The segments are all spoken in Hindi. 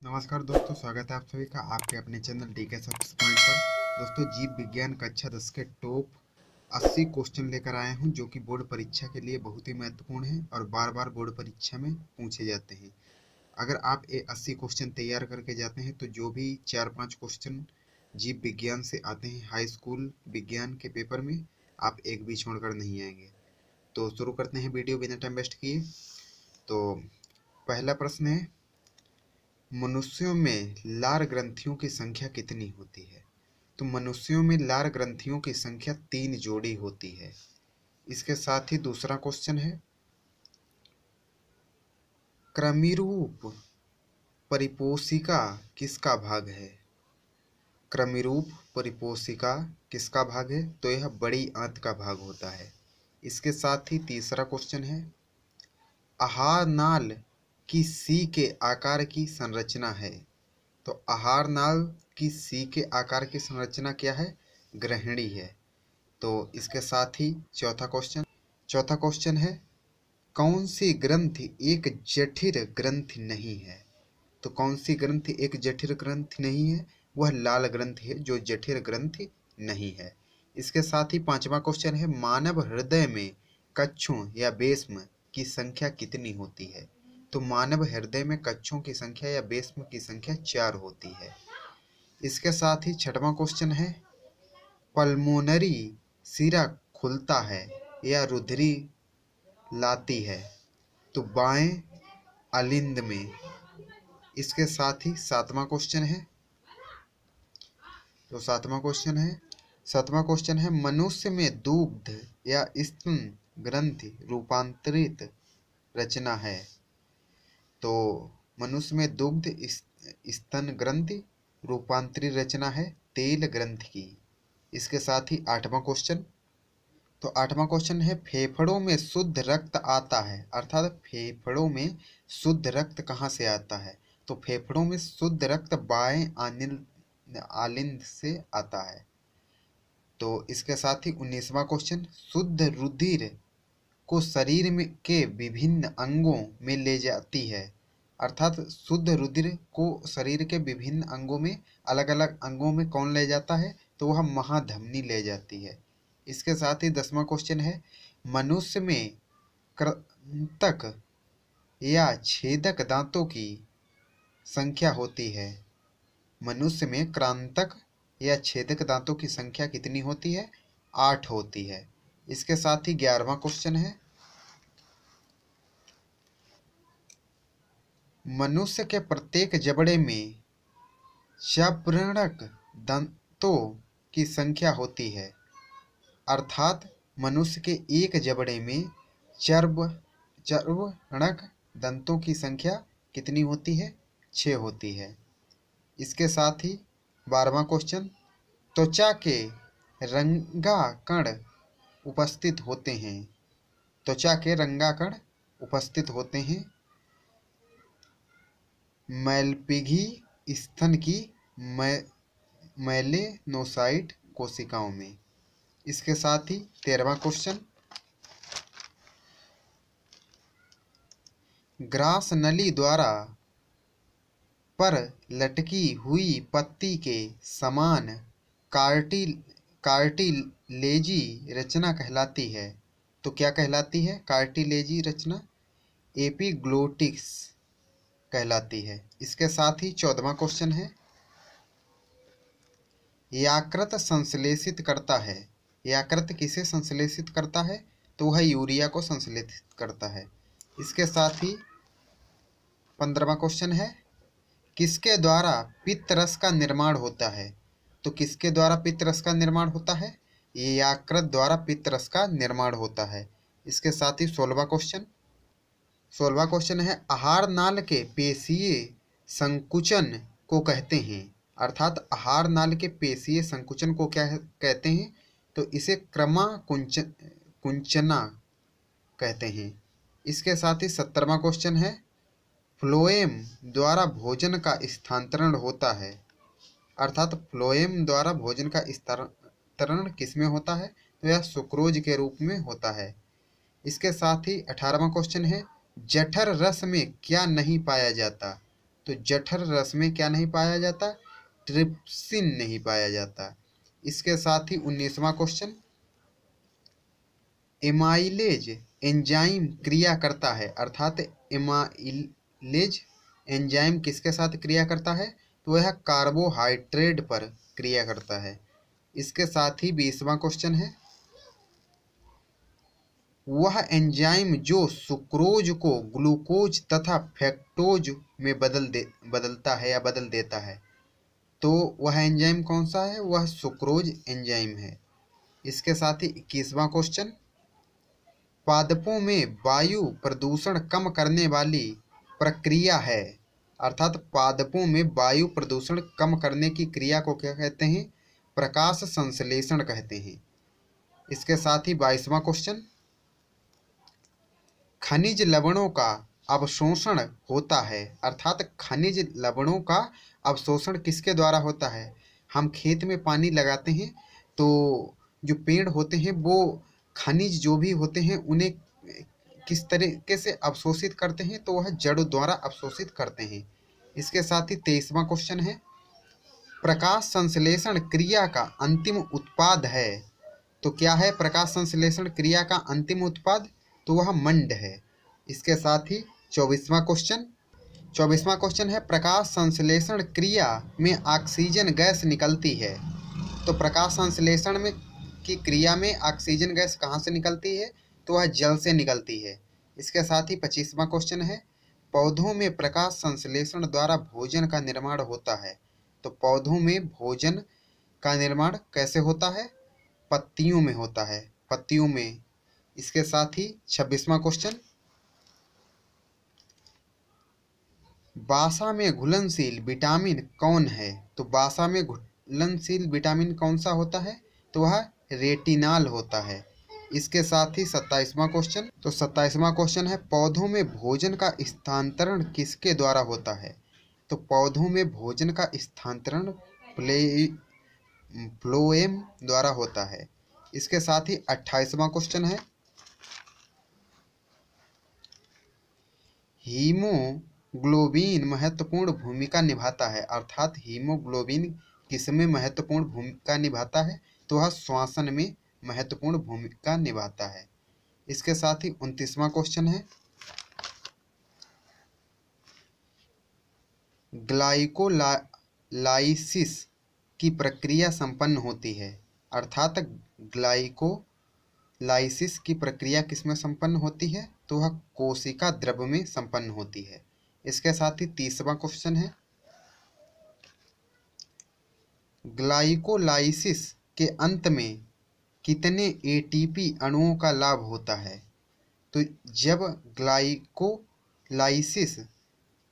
नमस्कार दोस्तों, स्वागत है आप सभी का आपके अपने चैनल डीके सक्सेस पॉइंट पर। दोस्तों, जीव विज्ञान कक्षा 10 के टॉप 80 क्वेश्चन लेकर आए हूं जो कि बोर्ड परीक्षा के लिए बहुत ही महत्वपूर्ण है और बार बार बोर्ड परीक्षा में पूछे जाते हैं। अगर आप ये 80 क्वेश्चन तैयार करके जाते हैं तो जो भी 4-5 क्वेश्चन जीव विज्ञान से आते हैं हाई स्कूल विज्ञान के पेपर में, आप एक भी छोड़कर नहीं आएंगे। तो शुरू करते हैं वीडियो बिना टाइम वेस्ट किए। तो पहला प्रश्न है, मनुष्यों में लार ग्रंथियों की संख्या कितनी होती है? तो मनुष्यों में लार ग्रंथियों की संख्या 3 जोड़ी होती है। इसके साथ ही दूसरा क्वेश्चन है, क्रमिरूप परिपोषिका किसका भाग है? क्रमिरूप परिपोषिका किसका भाग है? तो यह बड़ी आंत का भाग होता है। इसके साथ ही तीसरा क्वेश्चन है, आहार नाल की सी के आकार की संरचना है। तो आहार नाल की सी के आकार की संरचना क्या है? ग्रहणी है। तो इसके साथ ही चौथा क्वेश्चन है, कौन सी ग्रंथि एक जठर ग्रंथि नहीं है? तो कौन सी ग्रंथि एक जठर ग्रंथि नहीं है? वह लाल ग्रंथि है जो जठर ग्रंथि नहीं है। इसके साथ ही पांचवा क्वेश्चन है, मानव हृदय में कक्षों या बेस्म की संख्या कितनी होती है? तो मानव हृदय में कक्षों की संख्या या बेस्म की संख्या 4 होती है। इसके साथ ही छठवां क्वेश्चन है, पल्मोनरी सिरा खुलता है या रुधिर लाती है? तो बाएं अलिंद में। इसके साथ ही सातवां क्वेश्चन है, मनुष्य में दुग्ध या स्तन ग्रंथि रूपांतरित रचना है। तो मनुष्य में दुग्ध स्तन ग्रंथि रूपांतरित रचना है तेल ग्रंथि की। इसके साथ ही आठवां क्वेश्चन है, फेफड़ों में शुद्ध रक्त आता है, अर्थात फेफड़ों में शुद्ध रक्त कहाँ से आता है? तो फेफड़ों में शुद्ध रक्त बाएं आलिंद से आता है। तो इसके साथ ही 19वां क्वेश्चन, शुद्ध रुधिर को शरीर में के विभिन्न अंगों में ले जाती है, अर्थात शुद्ध रुधिर को शरीर के विभिन्न अंगों में, अलग अलग अंगों में कौन ले जाता है? तो वह महाधमनी ले जाती है। इसके साथ ही 10वां क्वेश्चन है, मनुष्य में कृंतक या छेदक दांतों की संख्या होती है। मनुष्य में क्रांतक या छेदक दांतों की संख्या कितनी होती है? 8 होती है। इसके साथ ही 11वां क्वेश्चन है, मनुष्य के प्रत्येक जबड़े में चर्वणक दांतों की संख्या होती है, अर्थात मनुष्य के एक जबड़े में चर्वणक दंतों की संख्या कितनी होती है? 6 होती है। इसके साथ ही 12वां क्वेश्चन, त्वचा के रंगाकण उपस्थित होते हैं। त्वचा के रंगाकण उपस्थित होते हैं मैलपिघी स्तन की मेलेनोसाइट कोशिकाओं में। इसके साथ ही 13वां क्वेश्चन, ग्रास नली द्वारा पर लटकी हुई पत्ती के समान कार्टिलेजी रचना कहलाती है। तो क्या कहलाती है कार्टिलेजी रचना? एपिग्लोटिस कहलाती है। इसके साथ ही 14वां क्वेश्चन है, यकृत संश्लेषित करता है। यकृत किसे संश्लेषित करता है? तो वह यूरिया को संश्लेषित करता है। इसके साथ ही 15वां क्वेश्चन है, किसके द्वारा पित्त रस का निर्माण होता है? तो किसके द्वारा पित्त रस का निर्माण होता है? ये यकृत द्वारा पित्त रस का निर्माण होता है। इसके साथ ही 16वां क्वेश्चन है, आहार नाल के पेशीय संकुचन को कहते हैं, अर्थात आहार नाल के पेशीय संकुचन को क्या कहते हैं? तो इसे क्रमा कुंचना कहते हैं। इसके साथ ही 17वां क्वेश्चन है, फ्लोएम द्वारा भोजन का स्थानांतरण होता है, अर्थात फ्लोएम द्वारा भोजन का स्थानांतरण किसमें होता है? तो यह सुक्रोज के रूप में होता है। इसके साथ ही 18वां क्वेश्चन है, जठर रस में क्या नहीं पाया जाता? तो जठर रस में क्या नहीं पाया जाता? ट्रिप्सिन नहीं पाया जाता। इसके साथ ही 19वां क्वेश्चन, एमाइलेज एंजाइम क्रिया करता है, अर्थात एमाइलेज एंजाइम किसके साथ क्रिया करता है? तो वह कार्बोहाइड्रेट पर क्रिया करता है। इसके साथ ही 20वां क्वेश्चन है, वह एंजाइम जो सुक्रोज को ग्लूकोज तथा फ्रक्टोज में बदलता है या बदल देता है, तो वह एंजाइम कौन सा है? वह सुक्रोज एंजाइम है। इसके साथ ही 21वां क्वेश्चन, पादपों में वायु प्रदूषण कम करने वाली प्रक्रिया है, अर्थात पादपों में वायु प्रदूषण कम करने की क्रिया को क्या कहते हैं? प्रकाश संश्लेषण कहते हैं। इसके साथ ही 22वां क्वेश्चन, खनिज लवणों का अवशोषण होता है, अर्थात खनिज लवणों का अवशोषण किसके द्वारा होता है? हम खेत में पानी लगाते हैं तो जो पेड़ होते हैं वो खनिज जो भी होते हैं उन्हें किस तरीके से अवशोषित करते हैं? तो वह जड़ों द्वारा अवशोषित करते हैं। इसके साथ ही 23वां क्वेश्चन है, प्रकाश संश्लेषण क्रिया का अंतिम उत्पाद है, तो क्या है प्रकाश संश्लेषण क्रिया का अंतिम उत्पाद? तो वह मंड है। इसके साथ ही 24वां क्वेश्चन है, प्रकाश संश्लेषण क्रिया में ऑक्सीजन गैस निकलती है, तो प्रकाश संश्लेषण में की क्रिया में ऑक्सीजन गैस कहाँ से निकलती है? तो वह जल से निकलती है। इसके साथ ही 25वां क्वेश्चन है, पौधों में प्रकाश संश्लेषण द्वारा भोजन का निर्माण होता है, तो पौधों में भोजन का निर्माण कैसे होता है? पत्तियों में होता है, पत्तियों में। इसके साथ ही 26वां क्वेश्चन, बासा में घुलनशील विटामिन कौन है? तो बासा में घुलनशील विटामिन कौन सा होता है? तो वह रेटिनॉल होता है। इसके साथ ही 27वां क्वेश्चन, तो 27वां क्वेश्चन है, पौधों में भोजन का स्थानांतरण किसके द्वारा होता है? तो पौधों में भोजन का स्थानांतरण फ्लोएम द्वारा होता है। इसके साथ ही 28वां क्वेश्चन है, हीमोग्लोबिन महत्वपूर्ण भूमिका निभाता है, अर्थात हीमोग्लोबिन किसमें महत्वपूर्ण भूमिका निभाता है? तो वह श्वसन में महत्वपूर्ण भूमिका निभाता है। इसके साथ ही 29वां क्वेश्चन है, ग्लाइकोलाइसिस की प्रक्रिया संपन्न होती है, अर्थात ग्लाइकोलाइसिस की प्रक्रिया किसमें संपन्न होती है? तो वह कोशिका द्रव्य में संपन्न होती है। इसके साथ ही 30वां क्वेश्चन है, ग्लाइकोलाइसिस के अंत में कितने एटीपी अणुओं का लाभ होता है? तो जब ग्लाइकोलाइसिस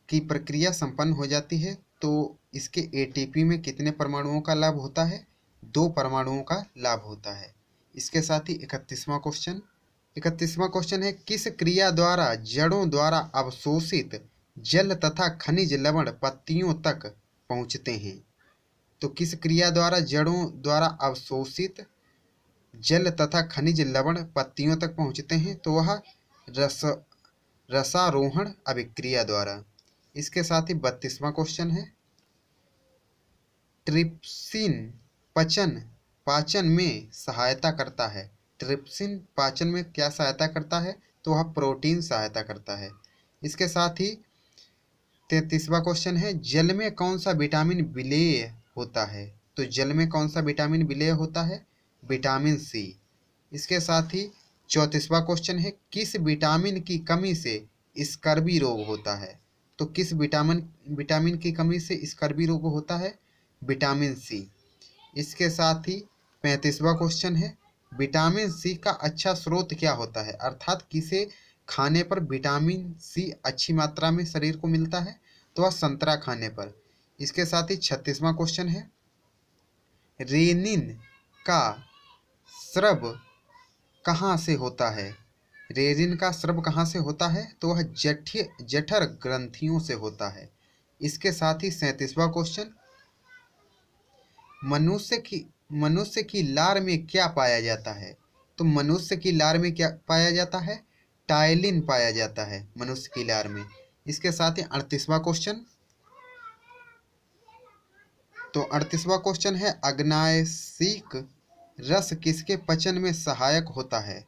की प्रक्रिया संपन्न हो जाती है तो इसके एटीपी में कितने परमाणुओं का लाभ होता है? 2 परमाणुओं का लाभ होता है। इसके साथ ही 31वां क्वेश्चन है, किस क्रिया द्वारा जड़ों द्वारा अवशोषित जल तथा खनिज लवण पत्तियों तक पहुँचते हैं? तो किस क्रिया द्वारा जड़ों द्वारा अवशोषित जल तथा खनिज लवण पत्तियों तक पहुँचते हैं? तो वह रसारोहण अभिक्रिया द्वारा। इसके साथ ही 32वां क्वेश्चन है, ट्रिप्सिन पाचन में सहायता करता है, ट्रिप्सिन पाचन में क्या सहायता करता है? तो वह प्रोटीन सहायता करता है। इसके साथ ही 33वां क्वेश्चन है, जल में कौन सा विटामिन विलेय होता है? तो जल में कौन सा विटामिन विलेय होता है? Vitamin C. इसके साथ ही 34वां क्वेश्चन है, किस विटामिन की कमी से स्कर्वी रोग होता है? तो किस विटामिन की कमी से स्कर्वी रोग होता है? Vitamin C. इसके साथ ही 35वां क्वेश्चन है, विटामिन सी का अच्छा स्रोत क्या होता है? अर्थात किसे खाने पर विटामिन सी अच्छी मात्रा में शरीर को मिलता है? तो वह संतरा खाने पर। इसके साथ ही 36वां क्वेश्चन है, रेनिन का स्राव कहाँ से होता है? रेनिन का स्राव कहाँ से होता है? तो वह जठर ग्रंथियों से होता है। इसके साथ ही 37वां क्वेश्चन, मनुष्य की लार में क्या पाया जाता है? तो मनुष्य की लार में क्या पाया जाता है? टायलिन पाया जाता है मनुष्य की लार में। इसके साथ ही 38वां क्वेश्चन, तो 38वां क्वेश्चन है अग्नायसिक रस किसके पचन में सहायक होता है?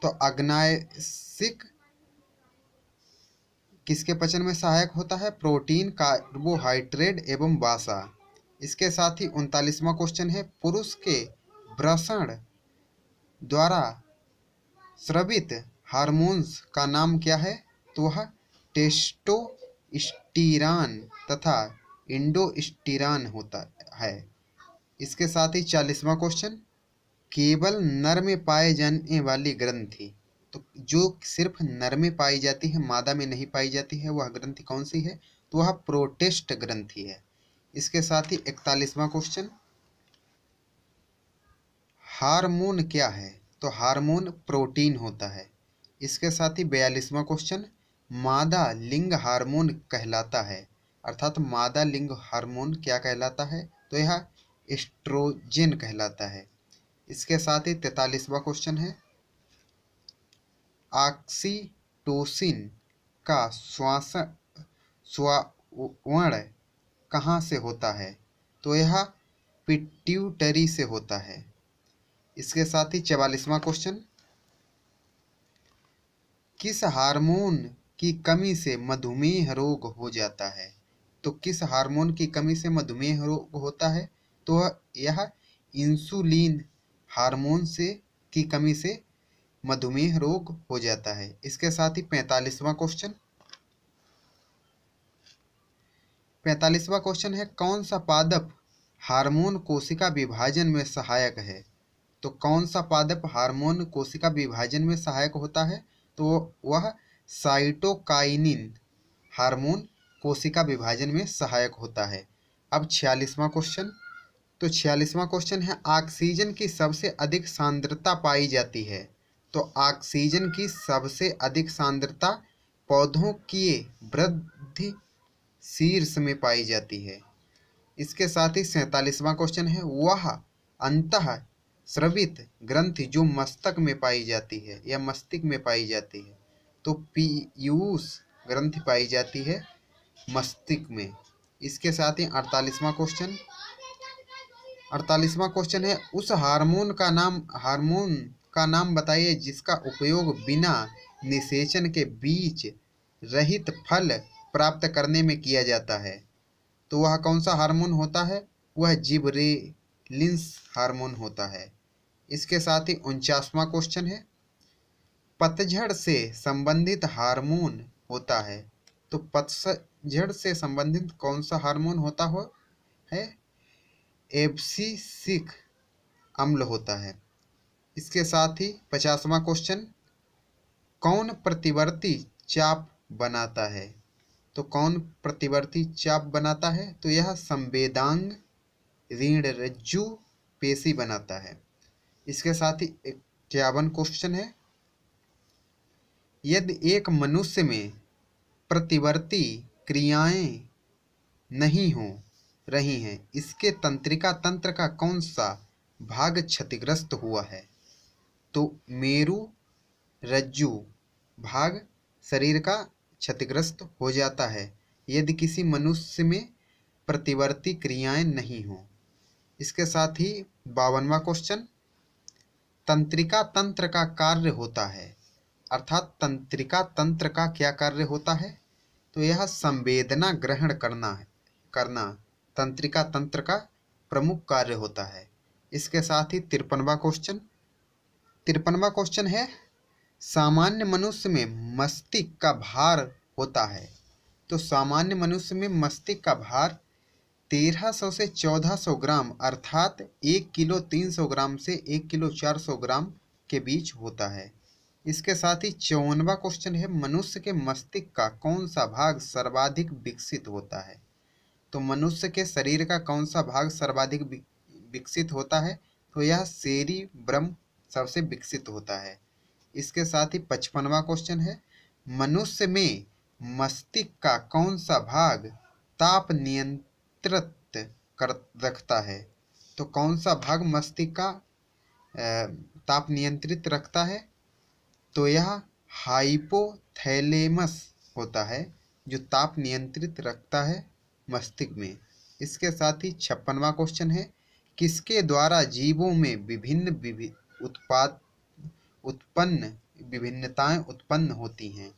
तो अग्नायसिक किसके पचन में सहायक होता है? प्रोटीन, कार्बोहाइड्रेट एवं वसा। इसके साथ ही 39वां क्वेश्चन है पुरुष के वृषण द्वारा स्रावित हार्मोन्स का नाम क्या है? तो वह टेस्टोस्टेरॉन तथा इंडोस्टेरॉन होता है। इसके साथ ही 40वां क्वेश्चन केवल नर में पाए जाने वाली ग्रंथि, तो जो सिर्फ नर में पाई जाती है, मादा में नहीं पाई जाती है, वह ग्रंथि कौन सी है? तो वह प्रोटेस्ट ग्रंथि है। इसके साथ ही 41वां क्वेश्चन हार्मोन क्या है? तो हार्मोन प्रोटीन होता है। इसके साथ ही 42वां क्वेश्चन मादा लिंग हार्मोन कहलाता है, अर्थात मादा लिंग हार्मोन क्या कहलाता है? तो यह एस्ट्रोजन कहलाता है। इसके साथ ही 43वां क्वेश्चन है ऑक्सीटोसिन का स्रावण कहाँ से होता है? तो यह पिट्यूटरी से होता है। इसके साथ ही 44वां क्वेश्चन किस हार्मोन की कमी से मधुमेह रोग हो जाता है? तो किस हार्मोन की कमी से मधुमेह रोग होता है? तो यह इंसुलिन हार्मोन से की कमी से मधुमेह रोग हो जाता है। इसके साथ ही 45वां क्वेश्चन 45वां क्वेश्चन है कौन सा पादप हार्मोन कोशिका विभाजन में सहायक है? तो कौन सा पादप हार्मोन कोशिका विभाजन में सहायक होता है? तो वह साइटोकाइनिन हार्मोन कोशिका विभाजन में सहायक होता है। अब 46वां क्वेश्चन, तो 46वां क्वेश्चन है ऑक्सीजन की सबसे अधिक सांद्रता पाई जाती है? तो ऑक्सीजन की सबसे अधिक सांद्रता पौधों की वृद्धि शीर्ष में पाई जाती है। इसके साथ ही 47वां क्वेश्चन है वह अंतः स्रावित ग्रंथि जो मस्तक में पाई जाती है या मस्तिष्क में पाई जाती है? तो पीयूष ग्रंथि पाई जाती है मस्तिष्क में। इसके साथ ही 48वां क्वेश्चन है उस हार्मोन का नाम बताइए जिसका उपयोग बिना निषेचन के बीज रहित फल प्राप्त करने में किया जाता है? तो वह कौन सा हार्मोन होता है? वह जिबरेलिंस हार्मोन होता है। इसके साथ ही 49वां क्वेश्चन है पतझड़ से संबंधित हार्मोन होता है? तो पतझड़ से संबंधित कौन सा हार्मोन होता है? एब्सिसिक अम्ल होता है। इसके साथ ही 50वां क्वेश्चन कौन प्रतिवर्ती चाप बनाता है? तो कौन प्रतिवर्ती चाप बनाता है? तो यह संवेदांग ऋणरज्जु पेशी बनाता है। इसके साथ ही 51 क्वेश्चन है यदि एक मनुष्य में प्रतिवर्ती क्रियाएं नहीं हो रही हैं, इसके तंत्रिका तंत्र का कौन सा भाग क्षतिग्रस्त हुआ है? तो मेरु रज्जु भाग शरीर का क्षतिग्रस्त हो जाता है यदि किसी मनुष्य में प्रतिवर्ती क्रियाएं नहीं हो। इसके साथ ही 52वां क्वेश्चन तंत्रिका तंत्र का कार्य होता है, अर्थात तंत्रिका तंत्र का क्या कार्य होता है? तो यह संवेदना ग्रहण करना तंत्रिका तंत्र का प्रमुख कार्य होता है। इसके साथ ही 53वां क्वेश्चन है सामान्य मनुष्य में मस्तिष्क का भार होता है? तो सामान्य मनुष्य में मस्तिष्क का भार 1300 से 1400 ग्राम अर्थात 1 किलो 300 ग्राम से 1 किलो 400 ग्राम के बीच होता है। इसके साथ ही 54वां क्वेश्चन है मनुष्य के मस्तिष्क का कौन सा भाग सर्वाधिक विकसित होता है? तो मनुष्य के शरीर का कौन सा भाग सर्वाधिक विकसित होता है? तो यह सेरिब्रम सबसे विकसित होता है। इसके साथ ही 55वां क्वेश्चन है मनुष्य में मस्तिष्क का कौन सा भाग ताप नियंत्रित रखता है? तो कौन सा भाग मस्तिष्क का ताप नियंत्रित रखता है? तो यह हाइपोथैलेमस होता है जो ताप नियंत्रित रखता है मस्तिष्क में। इसके साथ ही 56वां क्वेश्चन है, किसके द्वारा जीवों में उत्पाद उत्पन्न विभिन्नताएं उत्पन्न होती हैं?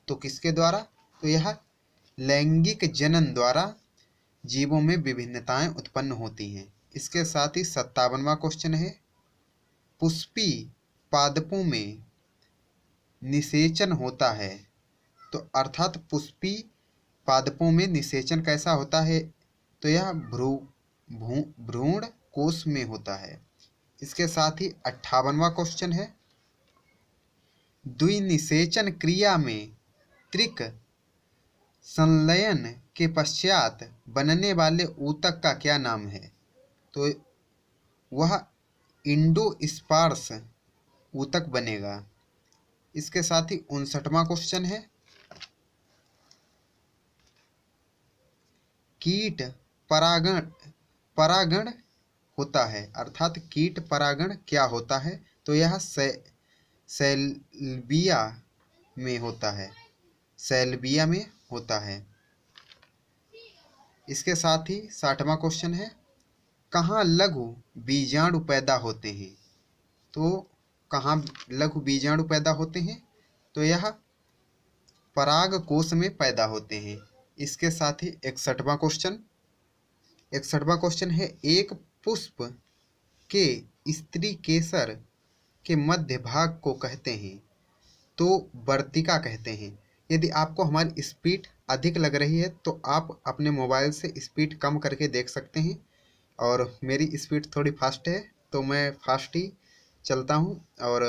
तो किसके द्वारा? तो यह लैंगिक जनन द्वारा जीवों में विभिन्नताएं उत्पन्न होती हैं। इसके साथ ही 57वां क्वेश्चन है, पुष्पी पादपों में निषेचन होता है। तो अर्थात पुष्पी पादपों में निषेचन कैसा होता है? तो यह भ्रूण कोश में होता है। इसके साथ ही 58वां क्वेश्चन है, द्विनिषेचन क्रिया में त्रिक संलयन के पश्चात बनने वाले ऊतक का क्या नाम है? तो वह इंडोस्पार्स ऊतक बनेगा। इसके साथ ही 59वां क्वेश्चन है, कीट परागण होता है, अर्थात कीट परागण क्या होता है? तो यह सैल्विया में होता है, सैल्विया में होता है। इसके साथ ही 60वां क्वेश्चन है, कहाँ लघु बीजाणु पैदा होते हैं? तो कहाँ लघु बीजाणु पैदा होते हैं? तो यह पराग कोश में पैदा होते हैं। इसके साथ ही 61वां क्वेश्चन है, एक पुष्प के स्त्री केसर के मध्य भाग को कहते हैं? तो वर्तिका कहते हैं। यदि आपको हमारी स्पीड अधिक लग रही है तो आप अपने मोबाइल से स्पीड कम करके देख सकते हैं, और मेरी स्पीड थोड़ी फास्ट है तो मैं फास्ट ही चलता हूँ। और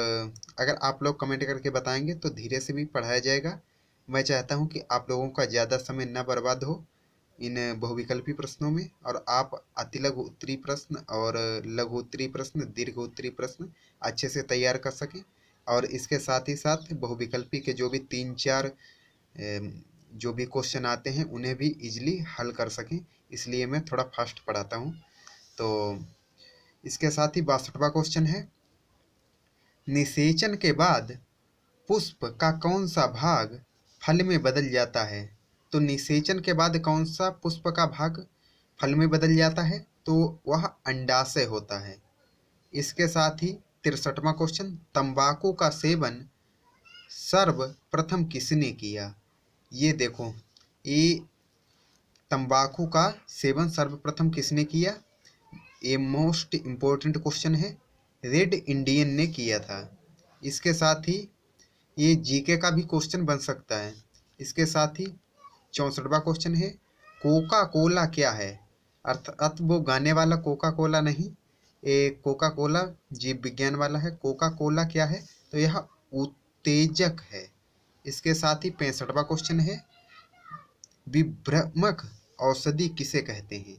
अगर आप लोग कमेंट करके बताएंगे तो धीरे से भी पढ़ाया जाएगा। मैं चाहता हूँ कि आप लोगों का ज़्यादा समय न बर्बाद हो इन बहुविकल्पी प्रश्नों में, और आप अतिलघु उत्तरी प्रश्न और लघु उत्तरी प्रश्न, दीर्घ उत्तरी प्रश्न अच्छे से तैयार कर सकें। और इसके साथ ही साथ बहुविकल्पी के जो भी 3-4 जो भी क्वेश्चन आते हैं उन्हें भी इजीली हल कर सकें, इसलिए मैं थोड़ा फास्ट पढ़ाता हूँ। तो इसके साथ ही 62वां क्वेश्चन है, निषेचन के बाद पुष्प का कौन सा भाग फल में बदल जाता है? तो निषेचन के बाद कौन सा पुष्प का भाग फल में बदल जाता है? तो वह अंडाशय होता है। इसके साथ ही 63वां क्वेश्चन, तंबाकू का सेवन सर्वप्रथम किसने किया? ये देखो, ये तंबाकू का सेवन सर्वप्रथम किसने किया? ये मोस्ट इम्पोर्टेंट क्वेश्चन है, रेड इंडियन ने किया था। इसके साथ ही ये जीके का भी क्वेश्चन बन सकता है। इसके साथ ही 64वां क्वेश्चन है, कोका कोला क्या है? अर्थात वो गाने वाला कोका कोला नहीं, ये कोका कोला जीव विज्ञान वाला है। कोका कोला क्या है? तो यह उत्तेजक है। इसके साथ ही 65वां क्वेश्चन है, विभ्रमक औषधि किसे कहते हैं?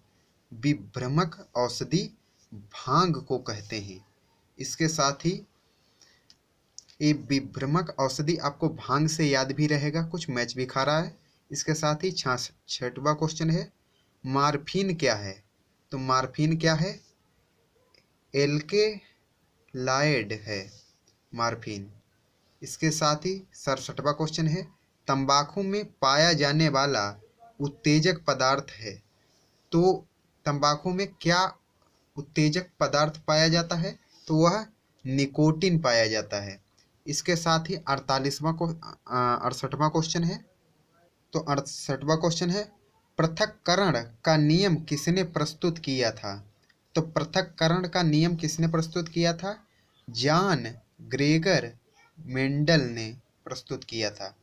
विभ्रमक औषधि भांग को कहते हैं। इसके साथ ही ये विभ्रमक औषधि आपको भांग से याद भी रहेगा, कुछ मैच भी खा रहा है। इसके साथ ही 66वां क्वेश्चन है, मार्फिन क्या है? तो मार्फिन क्या है? एल्केलाइड है मार्फिन। इसके साथ ही 67वां क्वेश्चन है, तंबाकू में पाया जाने वाला उत्तेजक पदार्थ है। तो तंबाकू में क्या उत्तेजक पदार्थ पाया जाता है? तो वह निकोटिन पाया जाता है। इसके साथ ही 68वां क्वेश्चन है। तो 68वां क्वेश्चन है, पृथक्करण का नियम किसने प्रस्तुत किया था? तो पृथक्करण का नियम किसने प्रस्तुत किया था? जॉन ग्रेगर मेंडल ने प्रस्तुत किया था।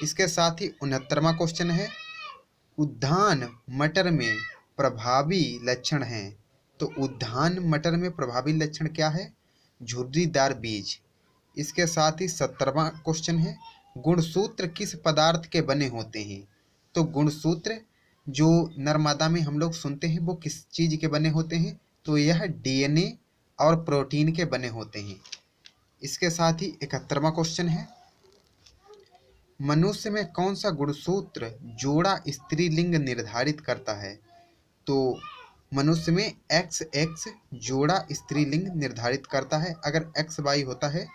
इसके साथ ही 69वां क्वेश्चन है, उद्यान मटर में प्रभावी लक्षण हैं। तो उद्यान मटर में प्रभावी लक्षण क्या है? झुर्रीदार बीज। इसके साथ ही 70वां क्वेश्चन है, गुणसूत्र किस पदार्थ के बने होते हैं? तो गुणसूत्र जो नर्मदा में हम लोग सुनते हैं वो किस चीज़ के बने होते हैं? तो यह डीएनए और प्रोटीन के बने होते हैं। इसके साथ ही 71वां क्वेश्चन है, मनुष्य में कौन सा गुणसूत्र जोड़ा स्त्रीलिंग निर्धारित करता है? तो मनुष्य में XX जोड़ा स्त्रीलिंग निर्धारित करता है। अगर XY होता है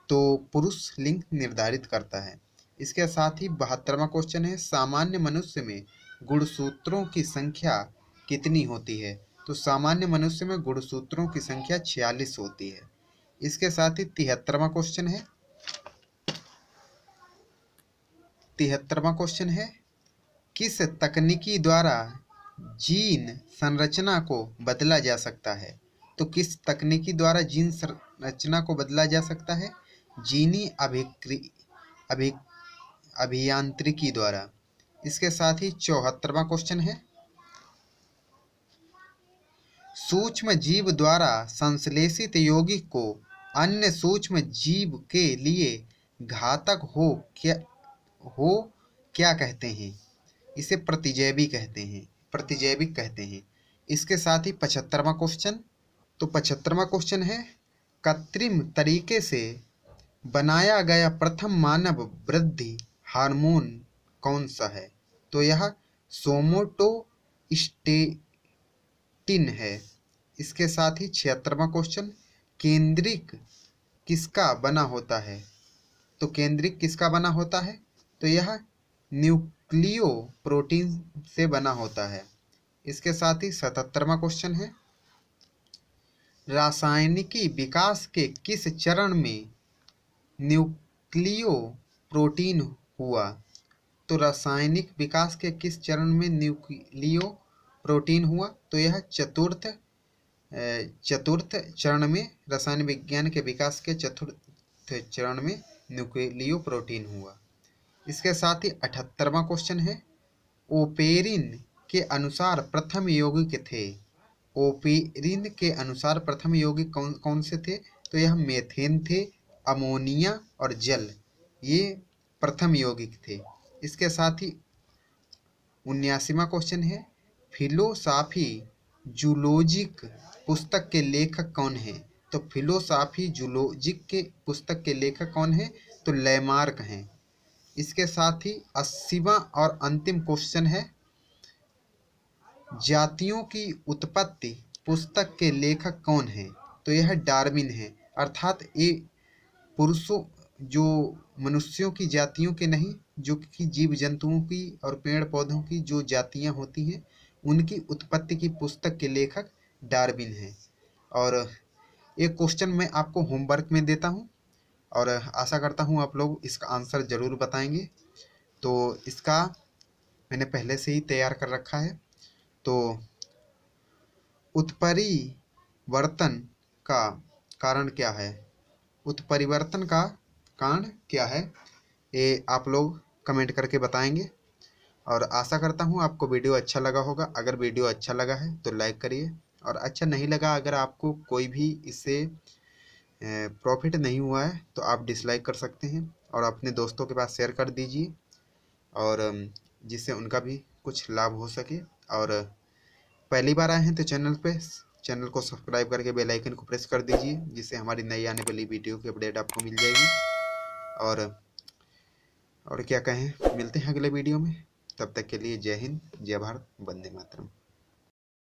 तो पुरुष लिंग निर्धारित करता है। इसके साथ ही 72वां क्वेश्चन है, सामान्य मनुष्य में गुणसूत्रों की संख्या कितनी होती है? तो सामान्य मनुष्य में गुणसूत्रों की संख्या 46 होती है। इसके साथ ही 73वां क्वेश्चन है। 73वां क्वेश्चन है, किस तकनीकी द्वारा जीन संरचना को बदला जा सकता है? तो किस तकनीकी द्वारा जीन संरचना को बदला जा सकता है? जीनी अभि अभियांत्रिकी द्वारा। इसके साथ ही 74वां क्वेश्चन है, सूक्ष्म जीव द्वारा संश्लेषित यौगिक को अन्य सूक्ष्म जीव के लिए घातक हो क्या कहते हैं? इसे प्रतिजैविक कहते हैं। इसके साथ ही 75वां क्वेश्चन। तो 75वां क्वेश्चन है, कृत्रिम तरीके से बनाया गया प्रथम मानव वृद्धि हार्मोन कौन सा है? तो यह सोमैटोस्टेटिन है। इसके साथ ही 76वां क्वेश्चन, केंद्रिक किसका बना होता है? तो केंद्रिक किसका बना होता है? तो यह न्यूक्लियो प्रोटीन से बना होता है। इसके साथ ही 77वां क्वेश्चन है, रासायनिकी विकास के किस चरण में न्यूक्लियो प्रोटीन हुआ? तो रासायनिक विकास के किस चरण में न्यूक्लियो प्रोटीन हुआ? तो यह चतुर्थ चरण में, रसायन विज्ञान के विकास के चतुर्थ चरण में न्यूक्लियो प्रोटीन हुआ। इसके साथ ही 78वां क्वेश्चन है, ओपेरिन के अनुसार प्रथम यौगिक थे। ओपेरिन के अनुसार प्रथम यौगिक कौन कौन से थे? तो यह मेथेन थे, अमोनिया और जल, ये प्रथम यौगिक थे। इसके साथ ही 79वां क्वेश्चन है, फिलोसॉफी जूलॉजिक पुस्तक के लेखक कौन है? तो फिलोसॉफी जूलॉजिक के पुस्तक के लेखक कौन है? तो लैमार्क हैं। इसके साथ ही 80वां और अंतिम क्वेश्चन है, जातियों की उत्पत्ति पुस्तक के लेखक कौन है? तो यह डार्विन है। अर्थात ये पुरुषों, जो मनुष्यों की जातियों के नहीं, जो कि जीव जंतुओं की और पेड़ पौधों की जो जातियां होती हैं, उनकी उत्पत्ति की पुस्तक के लेखक डार्विन हैं। और एक क्वेश्चन मैं आपको होमवर्क में देता हूं और आशा करता हूं आप लोग इसका आंसर ज़रूर बताएंगे। तो इसका मैंने पहले से ही तैयार कर रखा है। तो उत्परिवर्तन का कारण क्या है? उत्परिवर्तन का कारण क्या है, ये आप लोग कमेंट करके बताएंगे। और आशा करता हूँ आपको वीडियो अच्छा लगा होगा। अगर वीडियो अच्छा लगा है तो लाइक करिए, और अच्छा नहीं लगा, अगर आपको कोई भी इससे प्रॉफिट नहीं हुआ है तो आप डिसलाइक कर सकते हैं और अपने दोस्तों के पास शेयर कर दीजिए, और जिससे उनका भी कुछ लाभ हो सके। और पहली बार आए हैं तो चैनल को सब्सक्राइब करके बेल आइकन को प्रेस कर दीजिए, जिससे हमारी नई आने वाली वीडियो की अपडेट आपको मिल जाएगी। और क्या कहें, मिलते हैं अगले वीडियो में। तब तक के लिए जय हिंद, जय भारत, वंदे मातरम।